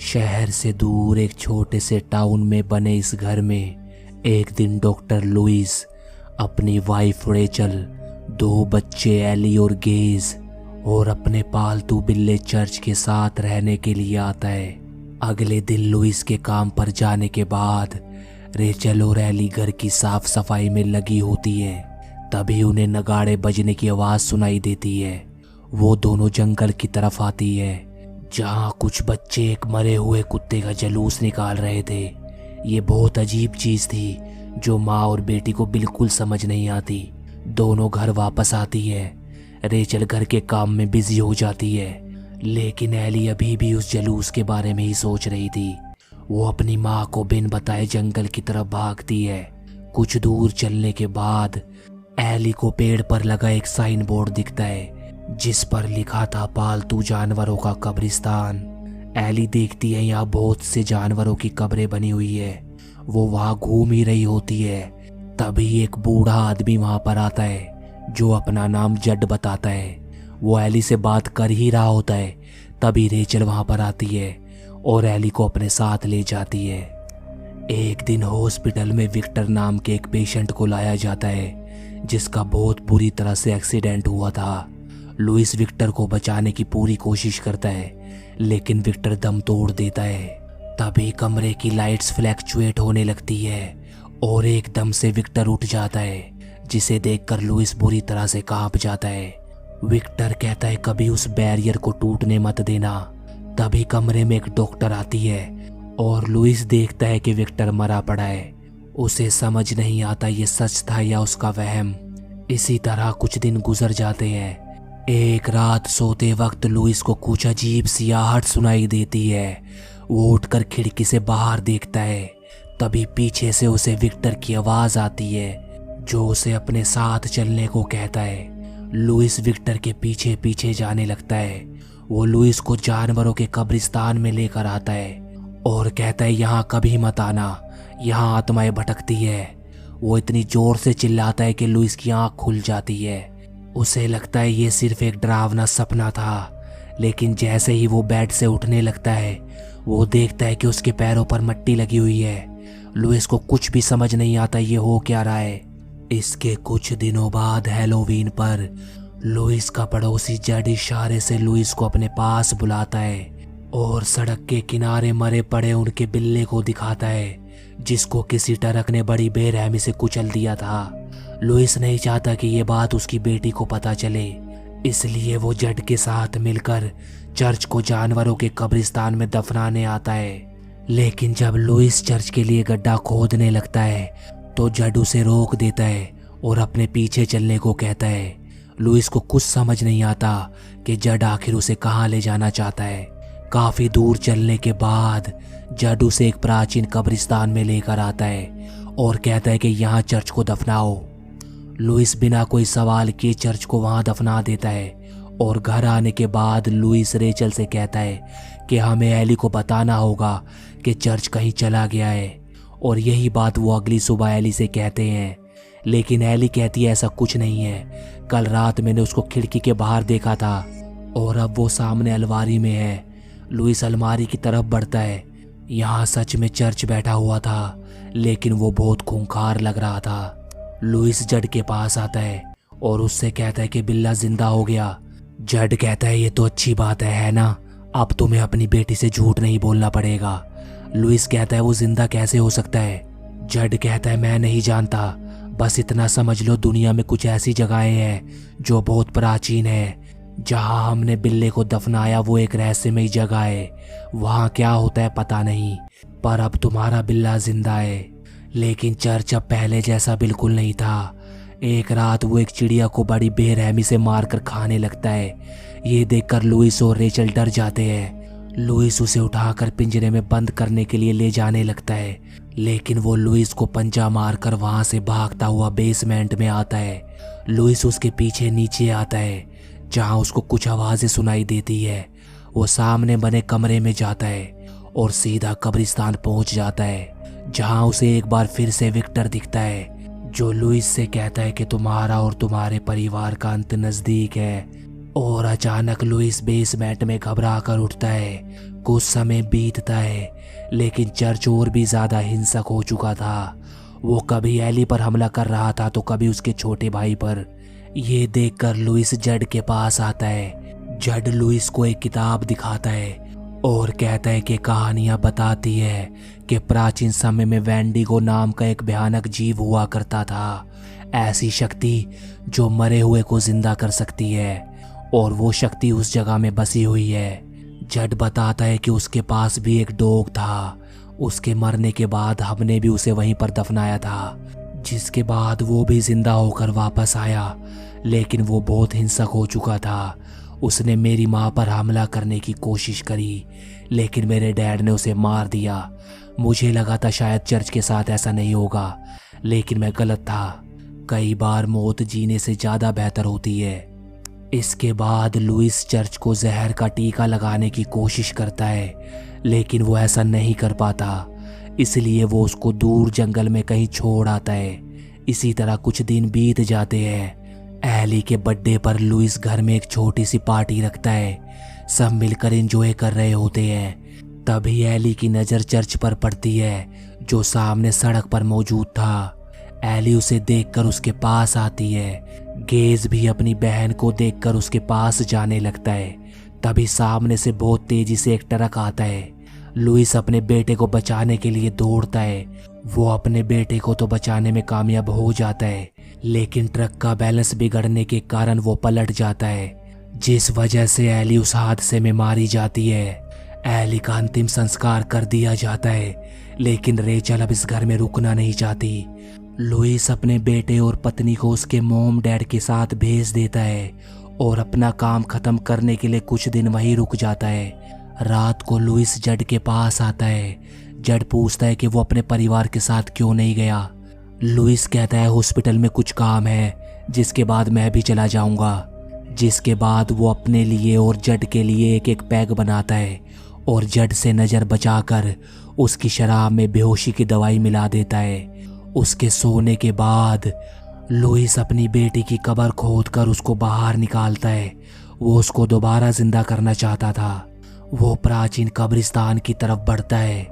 शहर से दूर एक छोटे से टाउन में बने इस घर में एक दिन डॉक्टर लुइस अपनी वाइफ रेचल, दो बच्चे एली और गेज और अपने पालतू बिल्ले चर्च के साथ रहने के लिए आता है। अगले दिन लुइस के काम पर जाने के बाद रेचल और एली घर की साफ सफाई में लगी होती है। तभी उन्हें नगाड़े बजने की आवाज सुनाई देती है। वो दोनों जंगल की तरफ आती है जहां कुछ बच्चे एक मरे हुए कुत्ते का जुलूस निकाल रहे थे। ये बहुत अजीब चीज थी जो माँ और बेटी को बिल्कुल समझ नहीं आती। दोनों घर वापस आती है। रेचल घर के काम में बिजी हो जाती है, लेकिन एली अभी भी उस जुलूस के बारे में ही सोच रही थी। वो अपनी माँ को बिन बताए जंगल की तरफ भागती है। कुछ दूर चलने के बाद एली को पेड़ पर लगा एक साइन बोर्ड दिखता है जिस पर लिखा था पालतू जानवरों का कब्रिस्तान। एली देखती है यहाँ बहुत से जानवरों की कब्रें बनी हुई है। वो वहाँ घूम ही रही होती है। तभी एक बूढ़ा आदमी वहाँ पर आता है जो अपना नाम जड बताता है। वो एली से बात कर ही रहा होता है। तभी रेचल वहाँ पर आती है और एली को अपने साथ ले जाती है। एक दिन हॉस्पिटल में विक्टर नाम के एक पेशेंट को लाया जाता है जिसका बहुत बुरी तरह से एक्सीडेंट हुआ था। लुइस विक्टर को बचाने की पूरी कोशिश करता है, लेकिन विक्टर दम तोड़ देता है। तभी कमरे की लाइट्स फ्लैक्चुएट होने लगती है और एकदम से विक्टर उठ जाता है, जिसे देखकर लुइस बुरी तरह से कांप जाता है। विक्टर कहता है कभी उस बैरियर को टूटने मत देना। तभी कमरे में एक डॉक्टर आती है और लुइस देखता है कि विक्टर मरा पड़ा है। उसे समझ नहीं आता ये सच था या उसका वहम। इसी तरह कुछ दिन गुजर जाते हैं। एक रात सोते वक्त लुइस को कुछ अजीब सी आहट सुनाई देती है। वो उठकर खिड़की से बाहर देखता है। तभी पीछे से उसे विक्टर की आवाज आती है जो उसे अपने साथ चलने को कहता है। लुइस विक्टर के पीछे पीछे जाने लगता है। वो लुइस को जानवरों के कब्रिस्तान में लेकर आता है और कहता है यहाँ कभी मत आना, यहाँ आत्माएं भटकती है। वो इतनी जोर से चिल्लाता है कि लुइस की आंख खुल जाती है। उसे लगता है ये सिर्फ एक डरावना सपना था, लेकिन जैसे ही वो बेड से उठने लगता है वो देखता है कि उसके पैरों पर मिट्टी लगी हुई है। लुइस को कुछ भी समझ नहीं आता ये हो क्या रहा है। इसके कुछ दिनों बाद हैलोवीन पर लुइस का पड़ोसी जड इशारे से लुइस को अपने पास बुलाता है और सड़क के किनारे मरे पड़े उनके बिल्ले को दिखाता है जिसको किसी ट्रक ने बड़ी बेरहमी से कुचल दिया था। लुइस नहीं चाहता कि ये बात उसकी बेटी को पता चले, इसलिए वो जड के साथ मिलकर चर्च को जानवरों के कब्रिस्तान में दफनाने आता है। लेकिन जब लुइस चर्च के लिए गड्ढा खोदने लगता है तो जड उसे रोक देता है और अपने पीछे चलने को कहता है। लुइस को कुछ समझ नहीं आता कि जड आखिर उसे कहाँ ले जाना चाहता है। काफी दूर चलने के बाद जड उसे एक प्राचीन कब्रिस्तान में लेकर आता है और कहता है कि यहाँ चर्च को दफनाओ। लुइस बिना कोई सवाल किए चर्च को वहां दफना देता है और घर आने के बाद लुइस रेचल से कहता है कि हमें एली को बताना होगा कि चर्च कहीं चला गया है। और यही बात वो अगली सुबह एली से कहते हैं, लेकिन एली कहती है ऐसा कुछ नहीं है। कल रात मैंने उसको खिड़की के बाहर देखा था और अब वो सामने अलमारी में है। लुइस अलमारी की तरफ बढ़ता है। यहाँ सच में चर्च बैठा हुआ था, लेकिन वो बहुत खूंखार लग रहा था। लुइस जड के पास आता है और उससे कहता है कि बिल्ला जिंदा हो गया। जड कहता है ये तो अच्छी बात है ना, अब तुम्हें अपनी बेटी से झूठ नहीं बोलना पड़ेगा। लुइस कहता है वो जिंदा कैसे हो सकता है। जड कहता है मैं नहीं जानता, बस इतना समझ लो दुनिया में कुछ ऐसी जगहें हैं जो बहुत प्राचीन है। जहां हमने बिल्ले को दफनाया वो एक रहस्यमयी जगह है। वहां क्या होता है पता नहीं, पर अब तुम्हारा बिल्ला जिंदा है। लेकिन चर्च अब पहले जैसा बिल्कुल नहीं था। एक रात वो एक चिड़िया को बड़ी बेरहमी से मारकर खाने लगता है। ये देखकर लुइस और रेचल डर जाते हैं। लुइस उसे उठाकर पिंजरे में बंद करने के लिए ले जाने लगता है, लेकिन वो लुइस को पंजा मारकर वहां से भागता हुआ बेसमेंट में आता है। लुइस उसके पीछे नीचे आता है जहां उसको कुछ आवाजें सुनाई देती है। वो सामने बने कमरे में जाता है और सीधा कब्रिस्तान पहुंच जाता है, जहां उसे एक बार फिर से विक्टर दिखता है जो लुइस से कहता है कि तुम्हारा और तुम्हारे परिवार का अंत नजदीक है। और अचानक लुइस बेसमेंट में घबरा कर उठता है। कुछ समय बीतता है, लेकिन चर्च और भी ज्यादा हिंसक हो चुका था। वो कभी एली पर हमला कर रहा था तो कभी उसके छोटे भाई पर। ये देखकर लुइस जड के पास आता है। जड लुइस को एक किताब दिखाता है और कहता है कि कहानियां बताती है कि प्राचीन समय में वेंडिगो नाम का एक भयानक जीव हुआ करता था। ऐसी शक्ति जो मरे हुए को जिंदा कर सकती है, और वो शक्ति उस जगह में बसी हुई है। जड बताता है कि उसके पास भी एक डॉग था। उसके मरने के बाद हमने भी उसे वहीं पर दफनाया था, जिसके बाद वो भी जिंदा होकर वापस आया, लेकिन वो बहुत हिंसक हो चुका था। उसने मेरी माँ पर हमला करने की कोशिश करी, लेकिन मेरे डैड ने उसे मार दिया। मुझे लगा था शायद चर्च के साथ ऐसा नहीं होगा, लेकिन मैं गलत था। कई बार मौत जीने से ज़्यादा बेहतर होती है। इसके बाद लुइस चर्च को जहर का टीका लगाने की कोशिश करता है, लेकिन वो ऐसा नहीं कर पाता। इसलिए वो उसको दूर जंगल में कहीं छोड़ आता है। इसी तरह कुछ दिन बीत जाते हैं। एली के बर्थडे पर लुइस घर में एक छोटी सी पार्टी रखता है। सब मिलकर एंजॉय कर रहे होते हैं। तभी एली की नज़र चर्च पर पड़ती है, जो सामने सड़क पर मौजूद था। एली उसे देखकर उसके पास आती है। गेज भी अपनी बहन को देखकर उसके पास जाने लगता है। तभी सामने से बहुत तेजी से एक ट्रक आता है। लुइस अपने बेटे को बचाने के लिए दौड़ता है। वो अपने बेटे को तो बचाने में कामयाब हो जाता है, लेकिन ट्रक का बैलेंस बिगड़ने के कारण वो पलट जाता है, जिस वजह से एली उस हादसे में मारी जाती है। एली का अंतिम संस्कार कर दिया जाता है, लेकिन रेचल अब इस घर में रुकना नहीं चाहती। लुइस अपने बेटे और पत्नी को उसके मॉम डैड के साथ भेज देता है और अपना काम खत्म करने के लिए कुछ दिन वहीं रुक जाता है। रात को लुइस जड के पास आता है। जड पूछता है कि वो अपने परिवार के साथ क्यों नहीं गया। लुइस कहता है हॉस्पिटल में कुछ काम है, जिसके बाद मैं भी चला जाऊंगा। जिसके बाद वो अपने लिए और जड के लिए एक एक पैग बनाता है और जड से नज़र बचाकर उसकी शराब में बेहोशी की दवाई मिला देता है। उसके सोने के बाद लुइस अपनी बेटी की कब्र खोदकर उसको बाहर निकालता है। वो उसको दोबारा जिंदा करना चाहता था। वो प्राचीन कब्रिस्तान की तरफ बढ़ता है।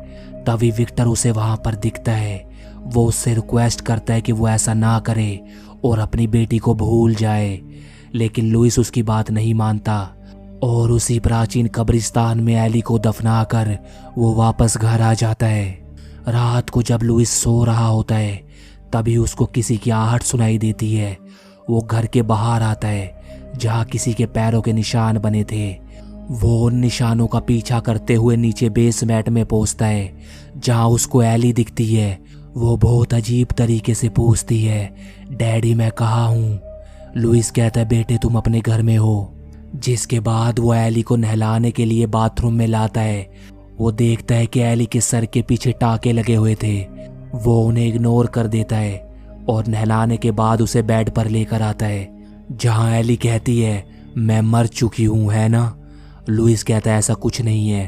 तभी विक्टर उसे वहां पर दिखता है। वो उससे रिक्वेस्ट करता है कि वो ऐसा ना करे और अपनी बेटी को भूल जाए, लेकिन लुइस उसकी बात नहीं मानता और उसी प्राचीन कब्रिस्तान में एली को दफनाकर वो वापस घर आ जाता है। रात को जब लुइस सो रहा होता है, तभी उसको किसी की आहट सुनाई देती है। वो घर के बाहर आता है, जहाँ किसी के पैरों के निशान बने थे। वो उन निशानों का पीछा करते हुए नीचे बेसमेंट में पहुंचता है, जहाँ उसको एली दिखती है। वो बहुत अजीब तरीके से पूछती है, डैडी मैं कहाँ हूँ? लुइस कहता है बेटे तुम अपने घर में हो। जिसके बाद वो एली को नहलाने के लिए बाथरूम में लाता है। वो देखता है कि एली के सर के पीछे टाके लगे हुए थे। वो उन्हें इग्नोर कर देता है और नहलाने के बाद उसे बेड पर लेकर आता है, जहाँ एली कहती है मैं मर चुकी हूँ, है ना? लुइस कहता है ऐसा कुछ नहीं है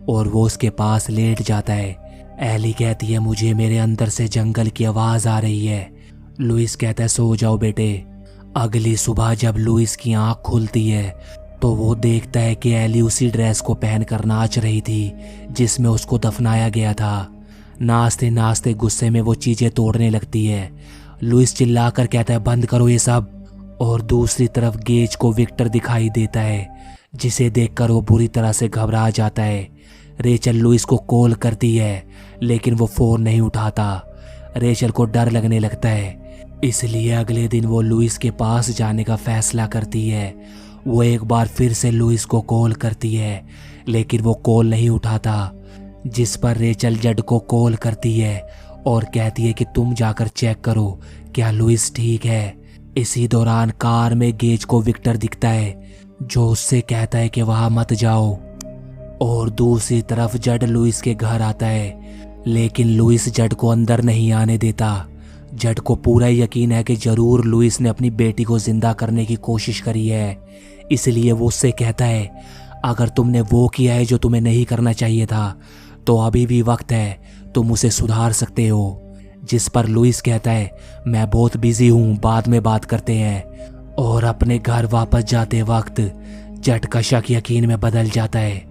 और वो उसके पास लेट जाता है। एली कहती है मुझे मेरे अंदर से जंगल की आवाज़ आ रही है। लुइस कहता है सो जाओ बेटे। अगली सुबह जब लुइस की आंख खुलती है तो वो देखता है कि एली उसी ड्रेस को पहनकर नाच रही थी जिसमें उसको दफनाया गया था। नाचते नाचते गुस्से में वो चीज़ें तोड़ने लगती है। लुइस चिल्लाकर कहता है बंद करो ये सब। और दूसरी तरफ गेज को विक्टर दिखाई देता है, जिसे देखकर वो बुरी तरह से घबरा जाता है। रेचल लुइस को कॉल करती है, लेकिन वो फ़ोन नहीं उठाता। रेचल को डर लगने लगता है, इसलिए अगले दिन वो लुइस के पास जाने का फैसला करती है। वो एक बार फिर से लुइस को कॉल करती है, लेकिन वो कॉल नहीं उठाता। जिस पर रेचल जड को कॉल करती है और कहती है कि तुम जाकर चेक करो क्या लुइस ठीक है। इसी दौरान कार में गेज को विक्टर दिखता है, जो उससे कहता है कि वहां मत जाओ। और दूसरी तरफ जड लुइस के घर आता है, लेकिन लुइस जड को अंदर नहीं आने देता। जड को पूरा यकीन है कि जरूर लुइस ने अपनी बेटी को जिंदा करने की कोशिश करी है, इसलिए वो उससे कहता है अगर तुमने वो किया है जो तुम्हें नहीं करना चाहिए था तो अभी भी वक्त है, तुम उसे सुधार सकते हो। जिस पर लुइस कहता है मैं बहुत बिजी हूँ, बाद में बात करते हैं। और अपने घर वापस जाते वक्त जड का शक यकीन में बदल जाता है।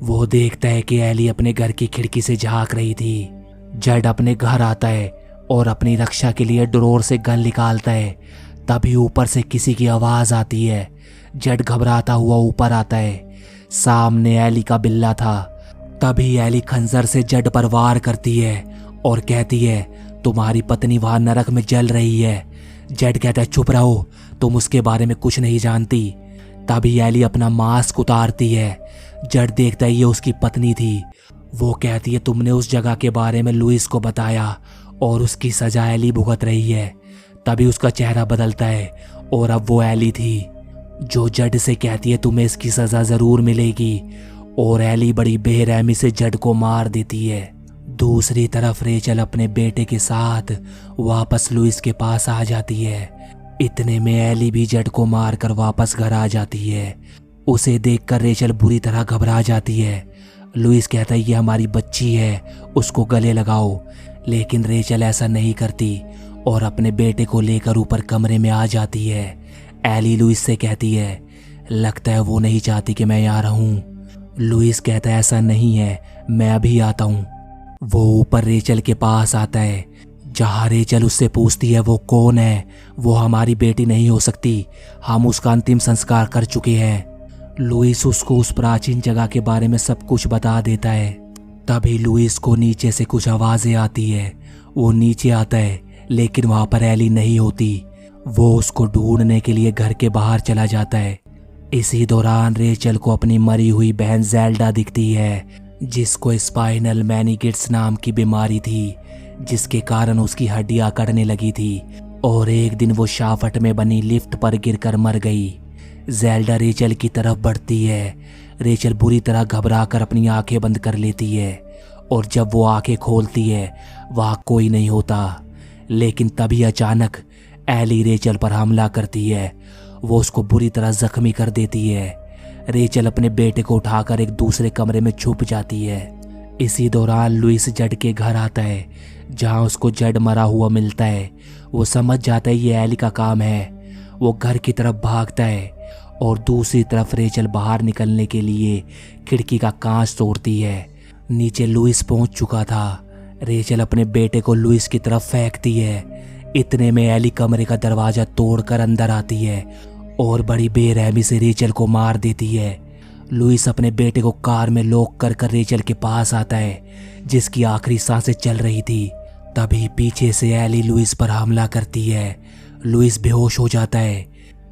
वो देखता है कि एली अपने घर की खिड़की से झांक रही थी। जड अपने घर आता है और अपनी रक्षा के लिए ड्रॉर से गन निकालता है। तभी ऊपर से किसी की आवाज़ आती है। जड घबराता हुआ ऊपर आता है। सामने एली का बिल्ला था। तभी एली खंजर से जड पर वार करती है और कहती है, तुम्हारी पत्नी वहां नरक में जल रही है। जड कहता है, चुप रहो, तुम उसके बारे में कुछ नहीं जानती। तभी एली अपना मास्क उतारती है। जड देखता है ये उसकी पत्नी थी। वो कहती है, तुमने उस जगह के बारे में लुइस को बताया और उसकी सजा एली भुगत रही है। तभी उसका चेहरा बदलता है और अब वो एली थी, जो जड से कहती है तुम्हें इसकी सजा जरूर मिलेगी। और एली बड़ी बेरहमी से जड को मार देती है। दूसरी तरफ रेचल अपने बेटे के साथ वापस लुइस के पास आ जाती है। इतने में एली भी जड को मारकर वापस घर आ जाती है। उसे देखकर रेचल बुरी तरह घबरा जाती है। लुइस कहता है, ये हमारी बच्ची है, उसको गले लगाओ। लेकिन रेचल ऐसा नहीं करती और अपने बेटे को लेकर ऊपर कमरे में आ जाती है। एली लुइस से कहती है, लगता है वो नहीं चाहती कि मैं यहाँ रहूं। लुइस कहता है, ऐसा नहीं है, मैं अभी आता हूँ। वो ऊपर रेचल के पास आता है, जहाँ रेचल उससे पूछती है वो कौन है। वो हमारी बेटी नहीं हो सकती, हम उसका अंतिम संस्कार कर चुके हैं। लुइस उसको उस प्राचीन जगह के बारे में सब कुछ बता देता है। तभी लुइस को नीचे से कुछ आवाज़ें आती है। वो नीचे आता है लेकिन वहाँ पर एली नहीं होती। वो उसको ढूंढने के लिए घर के बाहर चला जाता है। इसी दौरान रेचल को अपनी मरी हुई बहन ज़ेल्डा दिखती है, जिसको स्पाइनल मैनिगिट्स नाम की बीमारी थी, जिसके कारण उसकी हड्डियां कटने लगी थी। और एक दिन वो शाफट में बनी लिफ्ट पर गिरकर मर गई। ज़ेल्डा रेचल की तरफ बढ़ती है। रेचल बुरी तरह घबराकर अपनी आंखें बंद कर लेती है और जब वो आंखें खोलती है वहाँ कोई नहीं होता। लेकिन तभी अचानक एली रेचल पर हमला करती है। वो उसको बुरी तरह जख्मी कर देती है। रेचल अपने बेटे को उठाकर एक दूसरे कमरे में छुप जाती है। इसी दौरान लुइस जड के घर आता है, जहाँ उसको जड मरा हुआ मिलता है। वो समझ जाता है ये एली का काम है। वो घर की तरफ भागता है और दूसरी तरफ रेचल बाहर निकलने के लिए खिड़की का कांच तोड़ती है। नीचे लुइस पहुंच चुका था। रेचल अपने बेटे को लुइस की तरफ फेंकती है। इतने में एली कमरे का दरवाज़ा तोड़कर अंदर आती है और बड़ी बेरहमी से रेचल को मार देती है। लुइस अपने बेटे को कार में लॉक कर रेचल के पास आता है, जिसकी आखिरी सांसें चल रही थी। तभी पीछे से एली लुइस पर हमला करती है। लुइस बेहोश हो जाता है,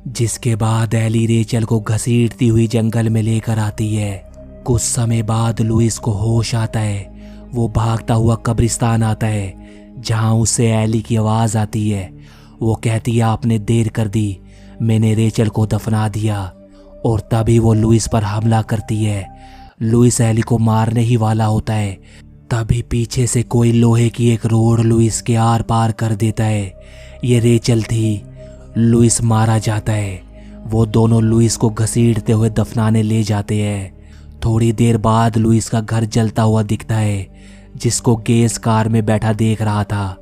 जिसके बाद एली रेचल को घसीटती हुई जंगल में लेकर आती है। कुछ समय बाद लुइस को होश आता है। वो भागता हुआ कब्रिस्तान आता है, जहाँ उसे एली की आवाज़ आती है। वो कहती है, आपने देर कर दी, मैंने रेचल को दफना दिया। और तभी वो लुइस पर हमला करती है। लुइस एली को मारने ही वाला होता है। तभी पीछे से कोई लोहे की एक रोड लुइस के आर पार कर देता है। ये रेचल थी। लुइस मारा जाता है। वो दोनों लुइस को घसीटते हुए दफनाने ले जाते हैं। थोड़ी देर बाद लुइस का घर जलता हुआ दिखता है, जिसको गेस कार में बैठा देख रहा था।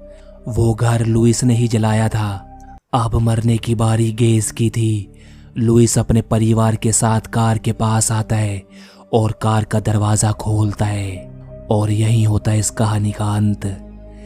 वो घर लुइस ने ही जलाया था। अब मरने की बारी गेस की थी। लुइस अपने परिवार के साथ कार के पास आता है और कार का दरवाज़ा खोलता है। और यही होता है इस कहानी का अंत।